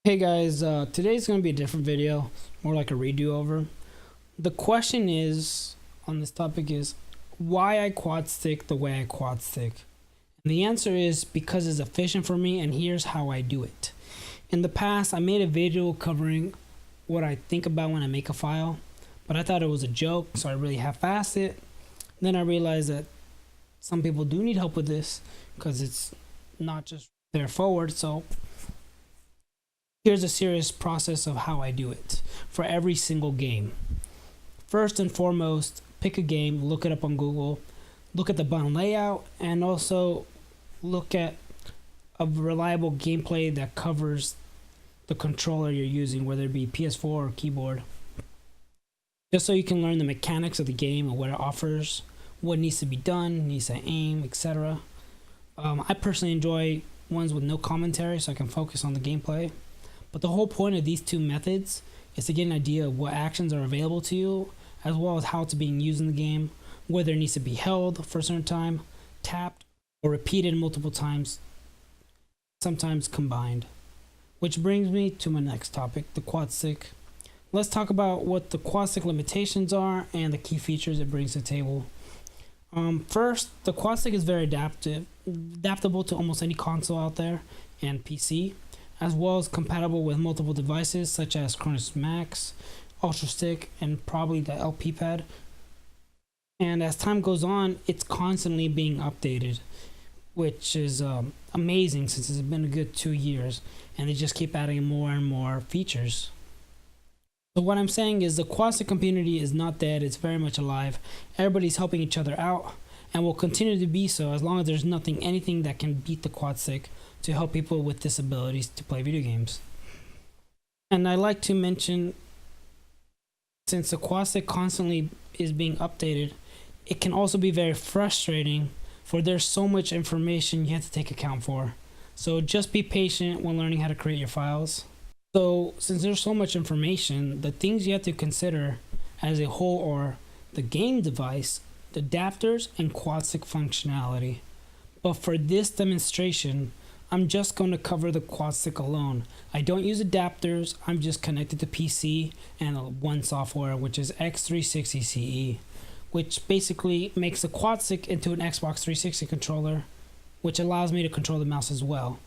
Hey guys, today's going to be a different video, more like a redo over. The question is, on this topic is, why I quad stick the way I quad stick. And the answer is because it's efficient for me, and here's how I do it. In the past, I made a video covering what I think about when I make a file, but I thought it was a joke, so I really half-assed it. Then I realized that some people do need help with this, because it's not just there forward, so here's a serious process of how I do it for every single game. First and foremost, pick a game, look it up on Google, look at the button layout, and also look at a reliable gameplay that covers the controller you're using, whether it be PS4 or keyboard. Just so you can learn the mechanics of the game and what it offers, what needs to be done, needs to aim, etc. I personally enjoy ones with no commentary so I can focus on the gameplay. But the whole point of these two methods is to get an idea of what actions are available to you, as well as how it's being used in the game, whether it needs to be held for a certain time, tapped, or repeated multiple times, sometimes combined. Which brings me to my next topic, the quad stick. Let's talk about what the quad stick limitations are and the key features it brings to the table. First, the quad stick is very adaptable to almost any console out there and PC, as well as compatible with multiple devices such as Cronus Max, Ultra Stick, and probably the LP pad. And as time goes on, it's constantly being updated, which is amazing since it's been a good 2 years, and they just keep adding more and more features. So what I'm saying is the quad stick community is not dead, it's very much alive. Everybody's helping each other out, and will continue to be so as long as there's anything that can beat the quad stick to help people with disabilities to play video games. And I like to mention, since the quad stick constantly is being updated, it can also be very frustrating, for there's so much information you have to take account for. So just be patient when learning how to create your files. So since there's so much information, the things you have to consider as a whole are the game device, the adapters, and quad stick functionality. But for this demonstration, I'm just going to cover the quad stick alone. I don't use adapters, I'm just connected to PC and one software, which is X360CE, which basically makes the quad stick into an Xbox 360 controller, which allows me to control the mouse as well.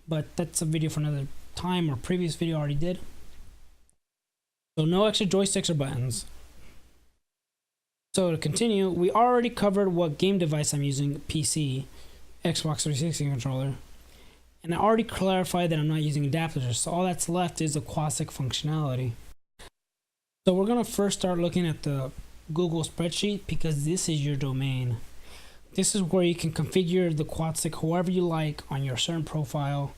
But that's a video for another time, or previous video already did. So no extra joysticks or buttons. So to continue, we already covered what game device I'm using, PC, Xbox 360 controller. And I already clarified that I'm not using adapters, so all that's left is the quad stick functionality. So we're going to first start looking at the Google spreadsheet, because this is your domain. This is where you can configure the quad stick however you like on your certain profile.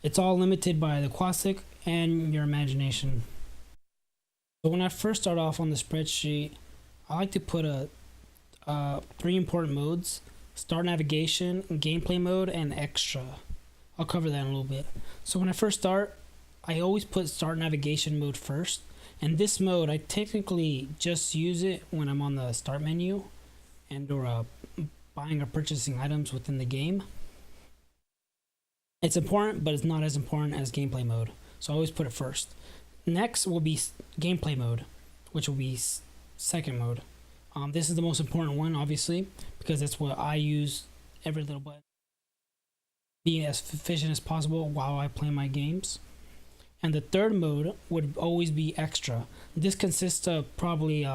It's all limited by the quad stick and your imagination. So when I first start off on the spreadsheet, I like to put three important modes: start navigation, gameplay mode, and extra. I'll cover that in a little bit. So when I first start, I always put start navigation mode first. And this mode, I technically just use it when I'm on the start menu and or buying or purchasing items within the game. It's important, but it's not as important as gameplay mode, so I always put it first. Next will be gameplay mode, which will be second mode. This is the most important one, obviously, because that's what I use every little button, being as efficient as possible while I play my games. And the third mode would always be extra. This consists of probably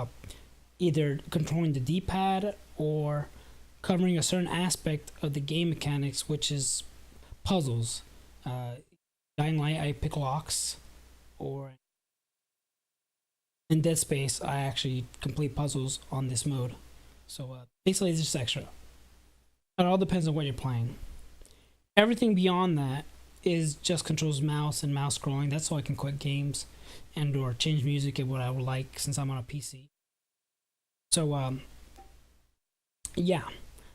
either controlling the D-pad or covering a certain aspect of the game mechanics, which is puzzles. Dying Light, I pick locks, or in Dead Space, I actually complete puzzles on this mode. So basically, it's just extra. It all depends on what you're playing. Everything beyond that is just controls mouse and mouse scrolling. That's so I can quit games and or change music and what I would like since I'm on a PC. So yeah.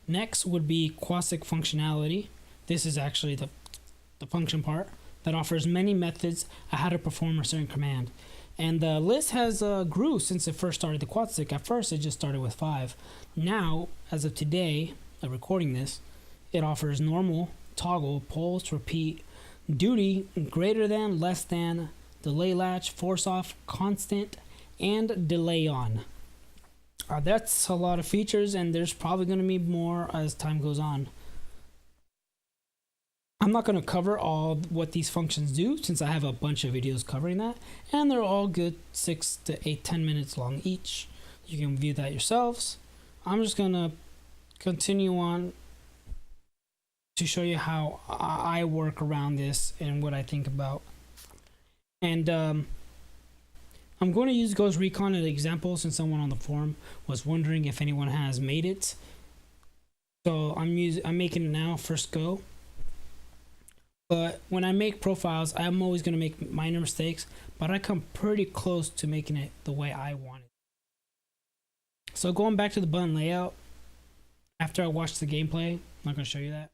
Next would be quad stick functionality. This is actually the function part that offers many methods on how to perform a certain command. And the list has grew since it first started the quad stick. At first it just started with 5. Now, as of today, recording this, it offers normal, toggle, pulse, repeat, duty, greater than, less than, delay latch, force off, constant, and delay on. That's a lot of features, and there's probably going to be more as time goes on. I'm not going to cover all what these functions do since I have a bunch of videos covering that, and they're all good 6 to 8, 10 minutes long each. You can view that yourselves. I'm just going to continue on to show you how I work around this and what I think about. And I'm going to use Ghost Recon as an example since someone on the forum was wondering if anyone has made it. So I'm making it now, first go. But when I make profiles, I'm always going to make minor mistakes, but I come pretty close to making it the way I want it. So going back to the button layout, after I watch the gameplay, I'm not going to show you that.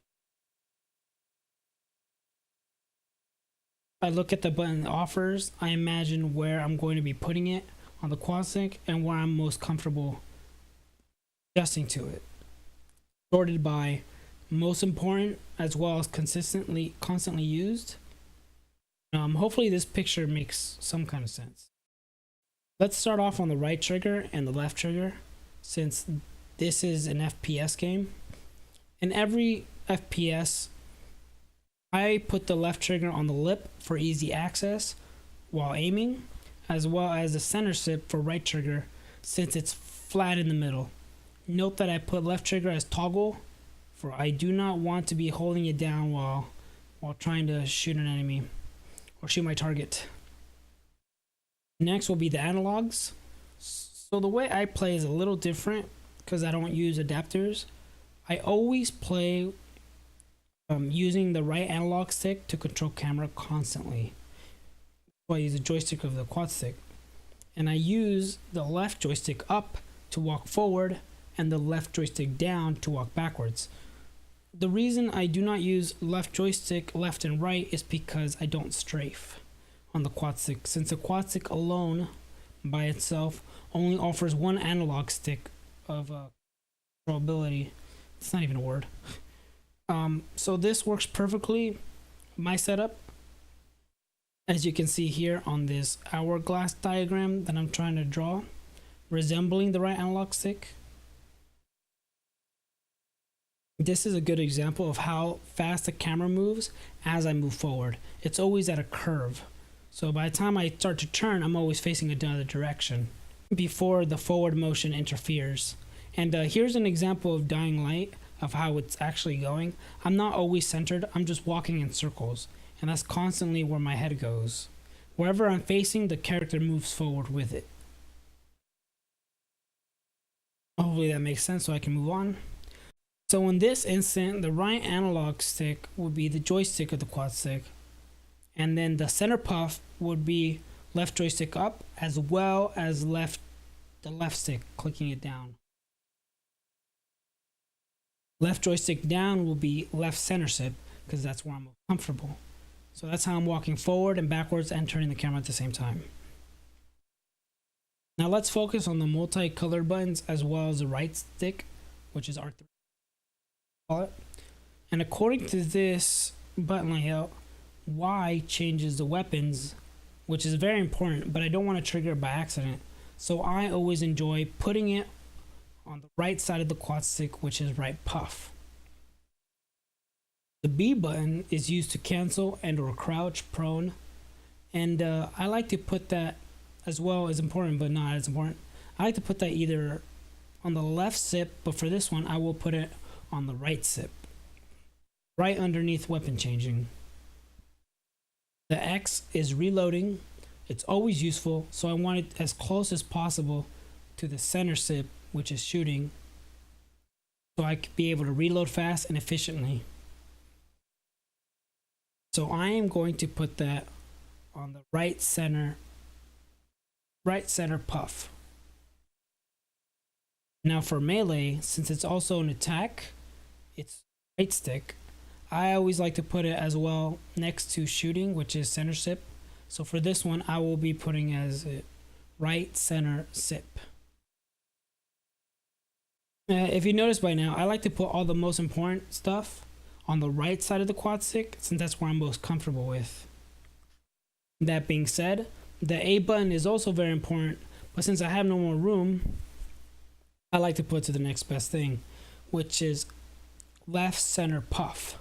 I look at the button offers, I imagine where I'm going to be putting it on the Quadstick and where I'm most comfortable adjusting to it. Sorted by most important as well as constantly used. Hopefully this picture makes some kind of sense. Let's start off on the right trigger and the left trigger, since this is an FPS game. In every FPS, I put the left trigger on the lip for easy access while aiming, as well as the center sip for right trigger since it's flat in the middle. Note that I put left trigger as toggle, for I do not want to be holding it down while trying to shoot an enemy or shoot my target. Next will be the analogs. So the way I play is a little different because I don't use adapters. I always play using the right analog stick to control camera constantly. So I use the joystick of the Quadstick, and I use the left joystick up to walk forward and the left joystick down to walk backwards. The reason I do not use left joystick left and right is because I don't strafe on the Quadstick, since the Quadstick alone by itself only offers one analog stick of controllability. It's not even a word. So this works perfectly. My setup, as you can see here on this hourglass diagram that I'm trying to draw, resembling the right analog stick. This is a good example of how fast the camera moves as I move forward. It's always at a curve. So by the time I start to turn, I'm always facing another direction before the forward motion interferes. And here's an example of Dying Light of how it's actually going. I'm not always centered, I'm just walking in circles, and that's constantly where my head goes. Wherever I'm facing, the character moves forward with it. Hopefully that makes sense so I can move on. So in this instant, the right analog stick would be the joystick of the Quadstick, and then the center puff would be left joystick up as well as the left stick clicking it down. Left joystick down will be left center sip because that's where I'm most comfortable. So that's how I'm walking forward and backwards and turning the camera at the same time. Now let's focus on the multicolored buttons as well as the right stick, which is R3. And according to this button layout, Y changes the weapons, which is very important, but I don't want to trigger it by accident. So I always enjoy putting it on the right side of the Quadstick, which is right puff. The B button is used to cancel and or crouch prone, and I like to put that as well as important but not as important. I like to put that either on the left sip, but for this one I will put it on the right sip, right underneath weapon changing. The X is reloading. It's always useful, so I want it as close as possible to the center sip, which is shooting, so I could be able to reload fast and efficiently. So I am going to put that on the right center puff. Now for melee, since it's also an attack, it's right stick. I always like to put it as well next to shooting, which is center sip. So for this one, I will be putting as right center sip. If you notice by now, I like to put all the most important stuff on the right side of the quad stick, since that's where I'm most comfortable with. That being said, the A button is also very important, but since I have no more room, I like to put to the next best thing, which is left center puff.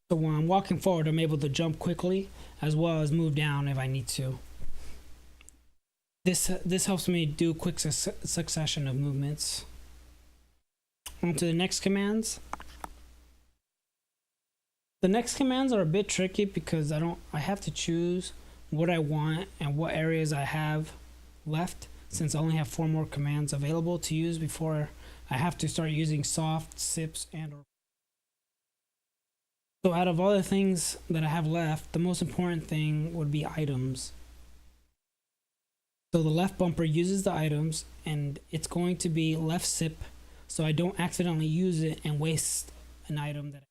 So when I'm walking forward, I'm able to jump quickly as well as move down if I need to. This helps me do quick succession of movements. On to the next commands. The next commands are a bit tricky because I have to choose what I want and what areas I have left, since I only have 4 more commands available to use before I have to start using soft, sips, and or. So out of all the things that I have left, the most important thing would be items. So the left bumper uses the items, and it's going to be left sip, so I don't accidentally use it and waste an item that.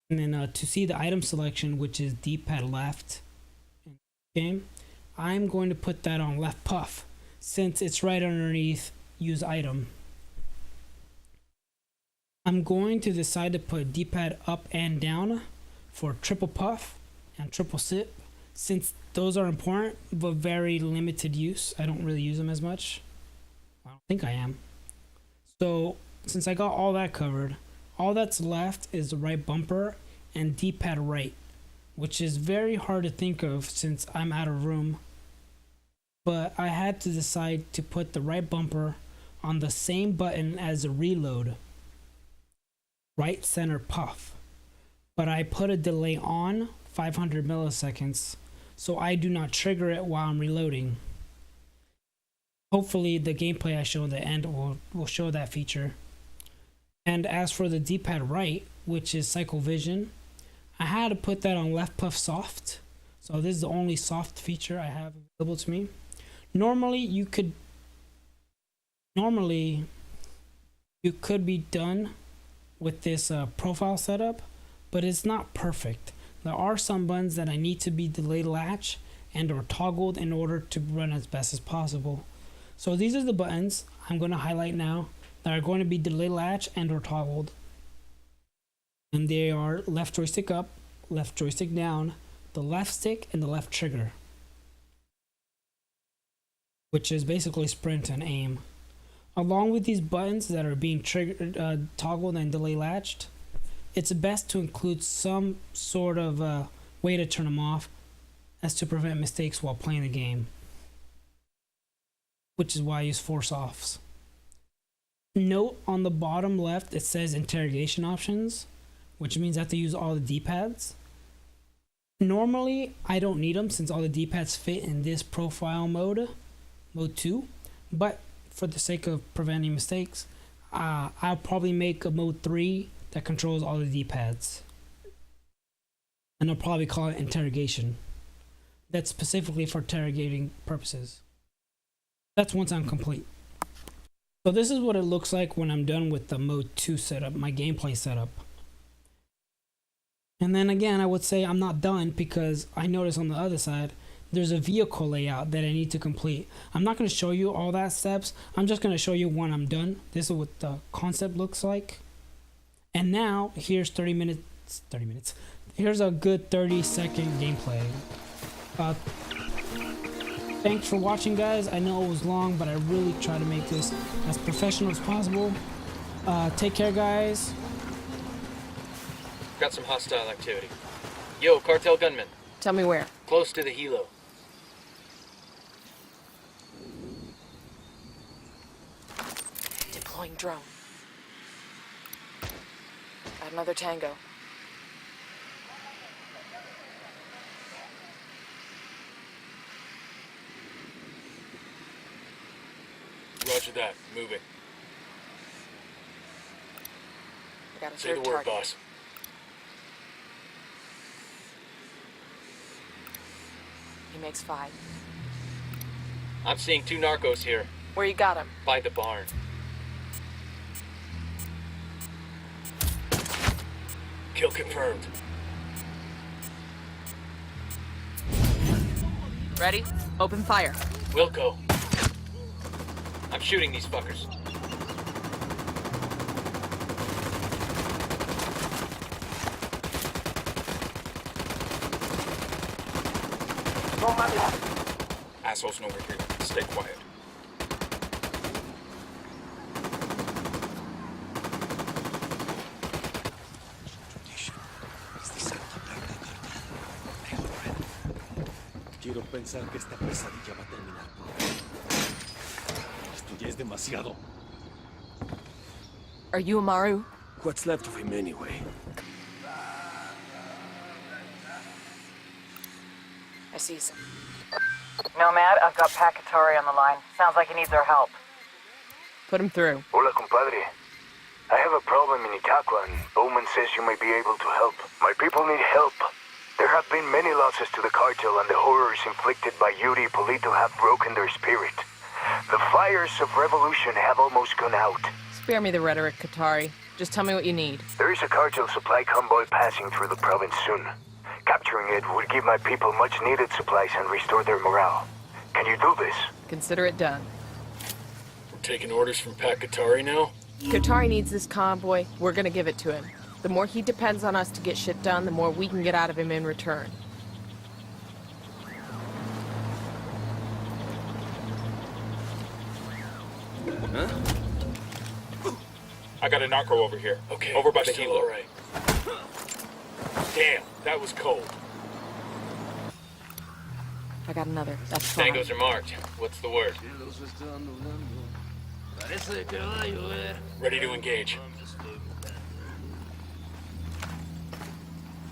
And then to see the item selection, which is D-pad left in the game, I'm going to put that on left puff, since it's right underneath use item. I'm going to decide to put D-pad up and down for triple puff and triple sip, since those are important but very limited use. I don't really use them as much. I don't think I am. So since I got all that covered, all that's left is the right bumper and D-pad right, which is very hard to think of since I'm out of room. But I had to decide to put the right bumper on the same button as the reload, right center puff. But I put a delay on 500 milliseconds so I do not trigger it while I'm reloading. Hopefully the gameplay I show at the end will show that feature. And as for the D-pad right, which is cycle vision, I had to put that on left puff soft. So this is the only soft feature I have available to me. Normally you could be done with this profile setup, but it's not perfect. There are some buttons that I need to be delayed latch and or toggled in order to run as best as possible. So these are the buttons I'm going to highlight now that are going to be delayed latch and or toggled. And they are left joystick up, left joystick down, the left stick, and the left trigger, which is basically sprint and aim. Along with these buttons that are being triggered, toggled and delay latched, it's best to include some sort of way to turn them off as to prevent mistakes while playing the game, which is why I use force offs. Note on the bottom left it says interrogation options, which means I have to use all the D-pads. Normally I don't need them since all the D-pads fit in this profile mode 2, but for the sake of preventing mistakes, I'll probably make a mode 3 that controls all the D-pads, and I'll probably call it interrogation. That's specifically for interrogating purposes. That's once I'm complete. So this is what it looks like when I'm done with the mode 2 setup, my gameplay setup. And then again, I would say I'm not done because I noticed on the other side there's a vehicle layout that I need to complete. I'm not going to show you all that steps. I'm just going to show you when I'm done. This is what the concept looks like. And now here's 30 minutes. Here's a good 30-second gameplay. Thanks for watching, guys. I know it was long, but I really try to make this as professional as possible. Take care, guys. Got some hostile activity. Yo, cartel gunman. Tell me where. Close to the helo. Deploying drone. Got another tango. Roger that. Moving. I got a Say the third word, target. boss. He makes 5. I'm seeing 2 narcos here. Where you got him? By the barn. Kill confirmed. Ready? Open fire. Wilco. I'm shooting these fuckers. Assholes know we're here. Stay quiet. Quiero pensar que esta pesadilla va a terminar pronto. Esto ya es demasiado. Are you Amaru? What's left of him anyway? I see some. Nomad, I've got Pakatari on the line. Sounds like he needs our help. Put him through. Hola, compadre. I have a problem in Itaqua, and Bowman says you may be able to help. My people need help. There have been many losses to the cartel, and the horrors inflicted by Yuri Polito have broken their spirit. The fires of revolution have almost gone out. Spare me the rhetoric, Qatari. Just tell me what you need. There is a cartel supply convoy passing through the province soon. Capturing it would give my people much-needed supplies and restore their morale. Can you do this? Consider it done. We're taking orders from Pakatari now? Qatari needs this convoy. We're gonna give it to him. The more he depends on us to get shit done, the more we can get out of him in return. I got a narco over here. Okay. Over by the helo. All right. Damn, that was cold. I got another. That's fine. Tangos are marked. What's the word? Ready to engage.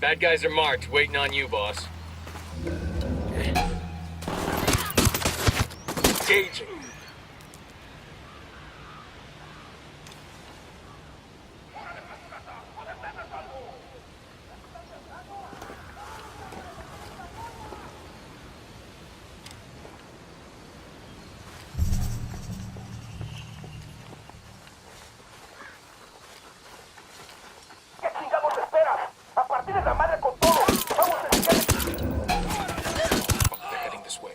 Bad guys are marked. Waiting on you, boss. Engaging. They're heading this way.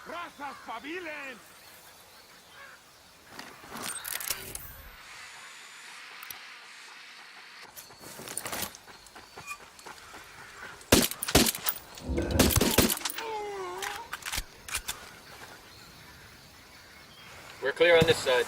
¡Razas, pabilen! We're clear on this side.